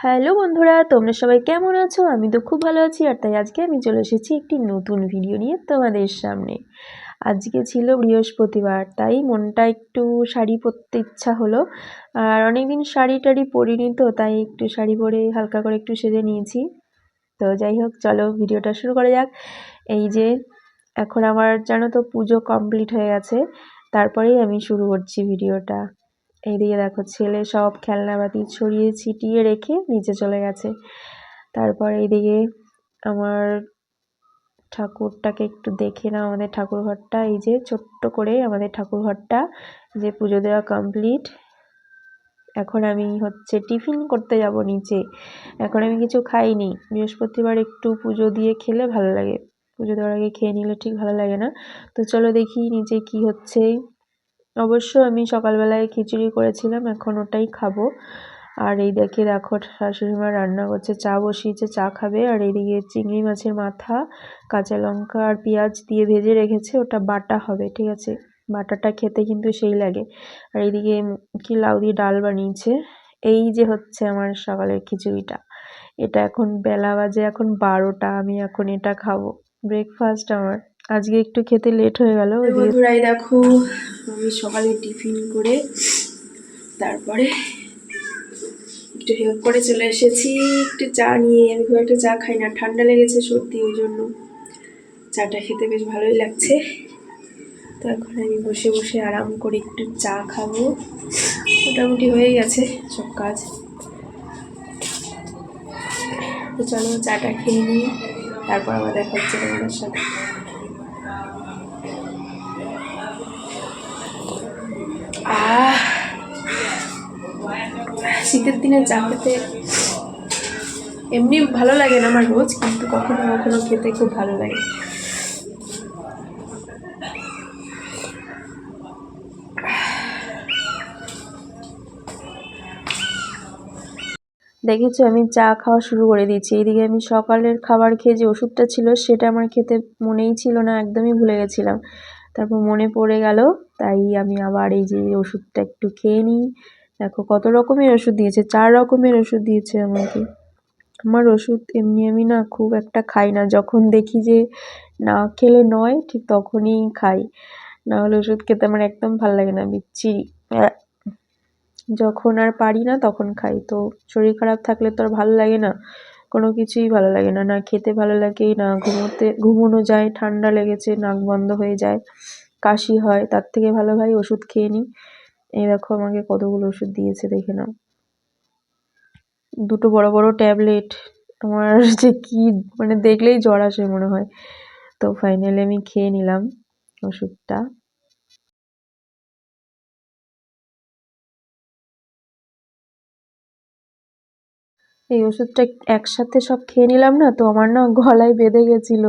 Hello বন্ধুরা, তোমরা সবাই কেমন আছো? আমি তো খুব ভালো আছি। আর তাই আজকে আমি চলে এসেছি একটি নতুন ভিডিও নিয়ে তোমাদের সামনে। আজকে ছিল বৃহস্পতিবার, তাই মনটা একটু শাড়ি পরতে ইচ্ছা হলো। আর অনেকদিন শাড়ি টাড়ি পরিনি, তো তাই একটু শাড়ি পরে হালকা করে একটু সেজে নিয়েছি। তো যাই হোক, চলো ভিডিওটা শুরু করা যাক। এই যে এখন আমার জানো তো পুজো কমপ্লিট হয়ে গেছে, তারপরেই আমি শুরু করছি ভিডিওটা। এইদিকে দেখো ছেলে সব খেলনাবাতি ছড়িয়ে ছিটিয়ে রেখে নিচে চলে গেছে। তারপর এইদিকে আমার ঠাকুরটাকে একটু দেখে নাও। আমাদের ঠাকুর ঘরটা এই যে ছোট্ট করে আমাদের ঠাকুর ঘরটা যে পুজো দেওয়া কমপ্লিট। এখন আমি টিফিন করতে যাব নিচে। এখন আমি কিছু খাইনি, বৃহস্পতিবার একটু পুজো দিয়ে খেলে ভালো লাগে, পুজো দেওয়ার আগে খেয়ে নিলে ঠিক ভালো লাগে না। তো চলো দেখি নিচে কি হচ্ছে। অবশ্য আমি সকালবেলায় খিচুড়ি করেছিলাম, এখন ওটাই খাবো। আর এই দেখো শাশুড়ি মা রান্না করছে, চা বসিয়েছে, চা খাবে। আর এইদিকে চিংড়ি মাছের মাথা কাঁচা লঙ্কা আর পেঁয়াজ দিয়ে ভেজে রেখেছে, ওটা বাটা হবে, ঠিক আছে। বাটাটা খেতে কিন্তু সেই লাগে। আর এইদিকে কি লাউ দিয়ে ডাল বানিয়েছে। এই যে হচ্ছে আমার সকালের খিচুড়িটা। এটা এখন বেলা বাজে এখন 12টা, আমি এখন এটা খাবো ব্রেকফাস্ট আমার। আজকে একটু খেতে লেট হয়ে গেল। বন্ধুরাই দেখো আমি সকালে টিফিন করে তারপরে একটু হেল্প করে চলে এসেছি একটু চা নিয়ে। আমি খুব একটা চা খাই না, ঠান্ডা লেগেছে, সর্দি, ওই জন্য চাটা খেতে বেশ ভালোই লাগছে। তো এখন আমি বসে বসে আরাম করে একটু চা খাবো। মোটামুটি হয়ে গেছে সব কাজ। তো চলো চাটা খেয়ে নিই, তারপর আবার দেখা হচ্ছে তোমাদের সাথে। শীতের দিনে চা খেতে এমনি ভালো লাগে না আমার রোজ, কিন্তু কখনো কখনো খেতে খুব ভালো লাগে। দেখেছো আমি চা খাওয়া শুরু করে দিয়েছি। এইদিকে আমি সকালের খাবার খেয়ে যে ওষুধটা ছিল সেটা আমার খেতে মনেই ছিল না, একদমই ভুলে গেছিলাম। তারপর মনে পড়ে গেল, তাই আমি আবার এই যে ওষুধটা একটু খেয়ে নিই। দেখো কত রকমের ওষুধ দিয়েছে, 4 রকমের ওষুধ দিয়েছে আমাকে। আমার ওষুধ এমনি আমি না খুব একটা খাই না, যখন দেখি যে না খেলে নয় ঠিক তখনই খাই, না হলে ওষুধ খেতে আমার একদম ভালো লাগে না, বিচ্ছিরি। যখন আর পারি না তখন খাই। তো শরীর খারাপ থাকলে তো আর ভালো লাগে না, কোনো কিছুই ভালো লাগে না, না খেতে ভালো লাগে, না ঘুমোনো যায়, ঠান্ডা লেগেছে নাক বন্ধ হয়ে যায়, কাশি হয়, তার থেকে ভালো ভাই ওষুধ খেয়ে নিই। এই দেখো আমাকে কতগুলো ওষুধ দিয়েছে, দেখে নাও, 2 বড় বড় ট্যাবলেট। আমার যে কি মানে দেখলেই জ্বর আসে মনে হয়। তো ফাইনালি আমি খেয়ে নিলাম ওষুধটা। এই ওষুধটা একসাথে সব খেয়ে নিলাম না, তো আমার না গলায় বেঁধে গেছিল,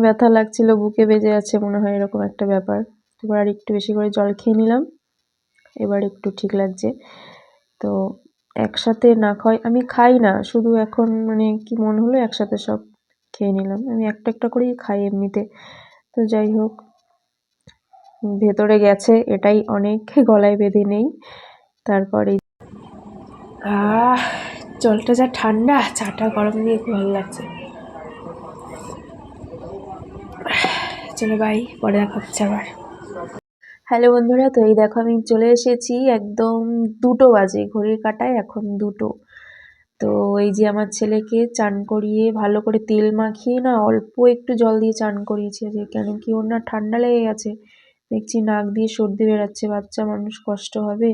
ব্যথা লাগছিল, বুকে বেজে আছে মনে হয়, এরকম একটা ব্যাপার। এবার আর একটু বেশি করে জল খেয়ে নিলাম, এবার একটু ঠিক লাগছে। তো একসাথে না খাই, আমি খাই না, শুধু এখন মানে কি মন হলো একসাথে সব খেয়ে নিলাম। আমি একটা একটা করেই খাই এমনিতে। তো যাই হোক, ভেতরে গেছে এটাই অনেক, গলায় বেঁধে নেই। তারপরে জলটা যা ঠান্ডা, চাটা গরম দিয়ে খুব ভালো লাগছে। চলো বাই, পরে দেখা হচ্ছে আবার। হ্যালো বন্ধুরা, তো এই দেখো আমি চলে এসেছি, একদম 2টো বাজে, ঘড়ির কাঁটায় এখন 2টো। তো এই যে আমার ছেলেকে চান করিয়ে ভালো করে তেল মাখিয়ে না অল্প একটু জল দিয়ে চান করিয়েছি, যে কেন কি ওর না ঠান্ডা লেগে গেছে, দেখছি নাক দিয়ে সর্দি বেরাচ্ছে, বাচ্চা মানুষ কষ্ট হবে,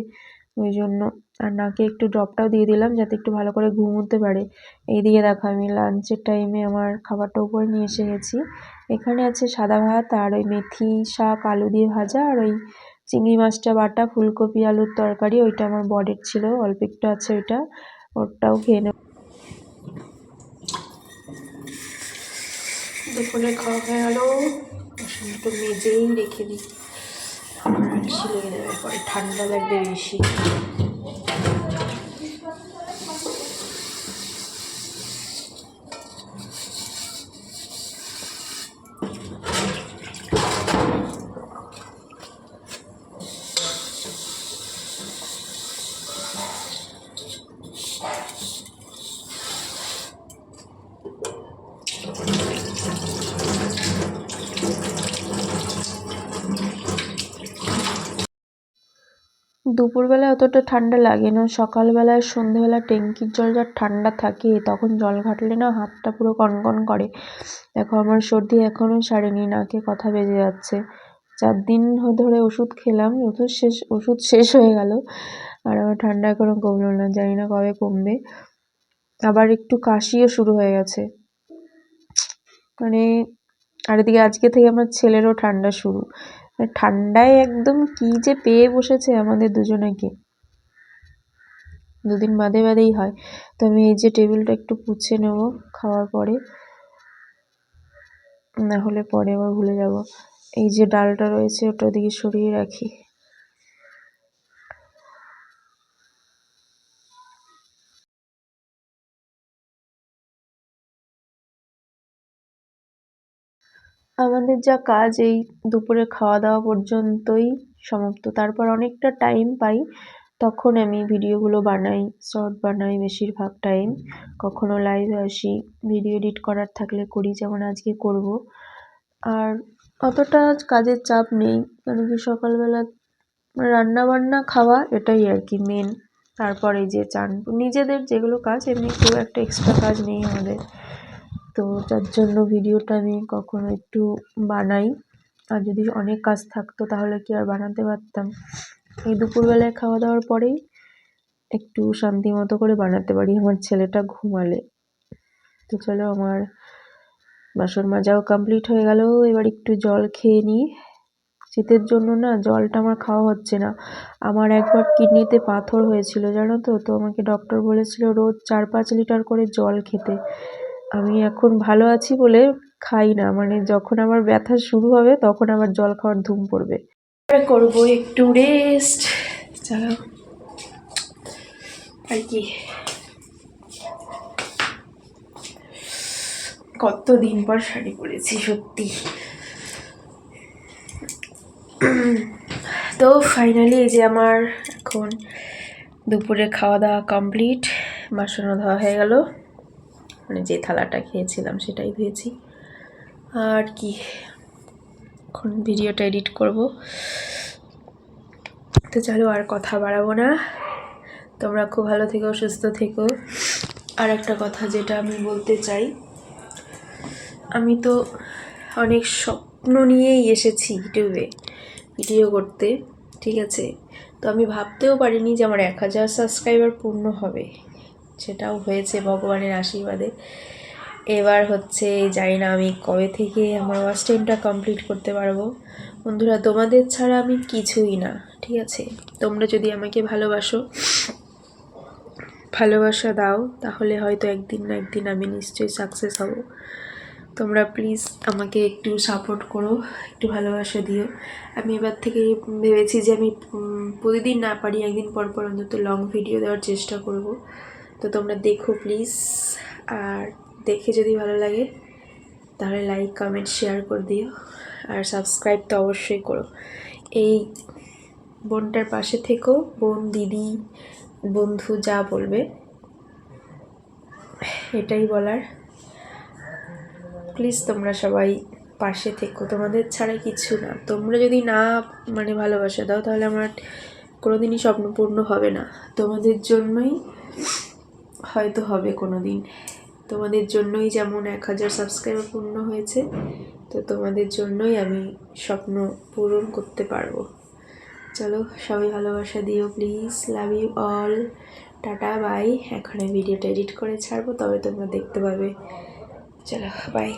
ওই জন্য। আর নাকে একটু ড্রপটাও দিয়ে দিলাম যাতে একটু ভালো করে ঘুমোতে পারে। এইদিকে দেখো আমি লাঞ্চের টাইমে আমার খাবারটা উপরে নিয়ে এসে গেছি। এখানে আছে সাদা ভাত আর ওই মেথি শাক আলু দিয়ে ভাজা, আর ওই চিংড়ি মাছটা বাটা, ফুলকপি আলুর তরকারি, ওইটা আমার বরের ছিল, অল্প একটু আছে ওইটা, ওটাও খেয়ে নেব। দুপুরে খাওয়া হয়ে গেল, একটু মেজেই রেখে দিই, বেশি লেগে যাবে পরে, ঠান্ডা লাগবে বেশি। দুপুরবেলায় অতটা ঠান্ডা লাগে না, সকালবেলায় সন্ধ্যেবেলা ট্যাঙ্কির জল যা ঠান্ডা থাকে তখন জল ঘাটলে না হাতটা পুরো কনকন করে। দেখো আমার সর্দি এখনও সারেনি, নাকে কথা বেজে যাচ্ছে। 4 দিন ধরে ওষুধ খেলাম, ওষুধ শেষ হয়ে গেল আর আমার ঠান্ডা এখনও কমলো না, জানি না কবে কমবে। আবার একটু কাশিও শুরু হয়ে গেছে মানে। আর এদিকে আজকে থেকে আমার ছেলেরও ঠান্ডা শুরু, ঠান্ডায় একদম কি যে পেয়ে বসেছে আমাদের দুজনকে, 2 দিন বাদে বাদেই হয়। তো আমি এই যে টেবিলটা একটু পুছে নেব খাওয়ার পরে, না হলে পরে আবার ভুলে যাব। এই যে ডালটা রয়েছে ওটা ওদিকে সরিয়ে রাখি। আমাদের যা কাজ এই দুপুরে খাওয়া দাওয়া পর্যন্তই সমাপ্ত। তারপর অনেকটা টাইম পাই, তখন আমি ভিডিওগুলো বানাই, শর্ট বানাই বেশিরভাগ টাইম। কখনো লাইভে আসি, ভিডিও এডিট করার থাকলে করি, যেমন আজকে করব। আর অতটা কাজের চাপ নেই, কারণ কি সকালবেলা রান্না বান্না খাওয়া এটাই আর কি মেন। তারপরে যে চান, নিজেদের যেগুলো কাজ, এমনি খুব একটা এক্সট্রা কাজ নেই আমাদের। তো যার জন্য ভিডিওটা আমি কখনো একটু বানাই, আর যদি অনেক কাজ থাকতো তাহলে কি আর বানাতে পারতাম। এই দুপুরবেলায় খাওয়া দাওয়ার পরেই একটু শান্তি মতো করে বানাতে পারি, আমার ছেলেটা ঘুমালে। তো চলো, আমার বাসন মাজাও কমপ্লিট হয়ে গেল, এবার একটু জল খেয়ে নিই। শীতের জন্য না জলটা আমার খাওয়া হচ্ছে না। আমার একবার কিডনিতে পাথর হয়েছিল জানো তো, তো আমাকে ডক্টর বলেছিল রোজ 4-5 লিটার করে জল খেতে। আমি এখন ভালো আছি বলে খাই না, মানে যখন আমার ব্যথা শুরু হবে তখন আবার জল খাওয়ার ধুম পড়বে। করবো একটু রেস্ট, চলো আর কি। কতদিন পর শাড়ি পরেছি সত্যি। তো ফাইনালি এই যে আমার এখন দুপুরে খাওয়া দাওয়া কমপ্লিট, বাসনও ধোয়া হয়ে গেল, মানে যে থালাটা খেয়েছিলাম সেটাই ধুয়েছি। আর কি, এখন ভিডিওটা এডিট করব। তো চলো আর কথা বাড়াবো না, তোমরা খুব ভালো থেকো, সুস্থ থেকো। আর একটা কথা যেটা আমি বলতে চাই, আমি তো অনেক স্বপ্ন নিয়েই এসেছি ইউটিউবে ভিডিও করতে, ঠিক আছে। তো আমি ভাবতেও পারিনি যে আমার 1000 সাবস্ক্রাইবার পূর্ণ হবে, সেটাও হয়েছে ভগবানের আশীর্বাদে। এবার হচ্ছে জানি না আমি কবে থেকে আমার ওয়াচ টাইমটা কমপ্লিট করতে পারবো। বন্ধুরা, তোমাদের ছাড়া আমি কিছুই না, ঠিক আছে। তোমরা যদি আমাকে ভালোবাসা দাও তাহলে হয়তো একদিন না একদিন আমি নিশ্চয়ই সাকসেস হব। তোমরা প্লিজ আমাকে একটু সাপোর্ট করো, একটু ভালোবাসা দিও। আমি এবার থেকে ভেবেছি যে আমি প্রতিদিন না পারি একদিন পর পর অন্তত লং ভিডিও দেওয়ার চেষ্টা করব। তো তোমরা দেখো প্লিজ, আর দেখে যদি ভালো লাগে তাহলে লাইক কমেন্ট শেয়ার করে দিও, আর সাবস্ক্রাইব তো অবশ্যই করো। এই বোনটার পাশে থেকো, বোন দিদি বন্ধু যা বলবে, এটাই বলার। প্লিজ তোমরা সবাই পাশে থেকো, তোমাদের ছাড়া কিছু না। তোমরা যদি না মানে ভালোবাসা দাও তাহলে আমার কোনোদিনই স্বপ্ন পূর্ণ হবে না। তোমাদের জন্যই হয়তো হবে কোনো দিন, তোমাদের জন্যই যেমন 1000 সাবস্ক্রাইবার পূর্ণ হয়েছে, তো তোমাদের জন্যই আমি স্বপ্ন পূরণ করতে পারবো। চলো সবাই ভালোবাসা দিও please, love you all, tata bye. এখন ভিডিওটা এডিট করে ছাড়বো, তবে তোমরা দেখতে পাবে। চলো বাই।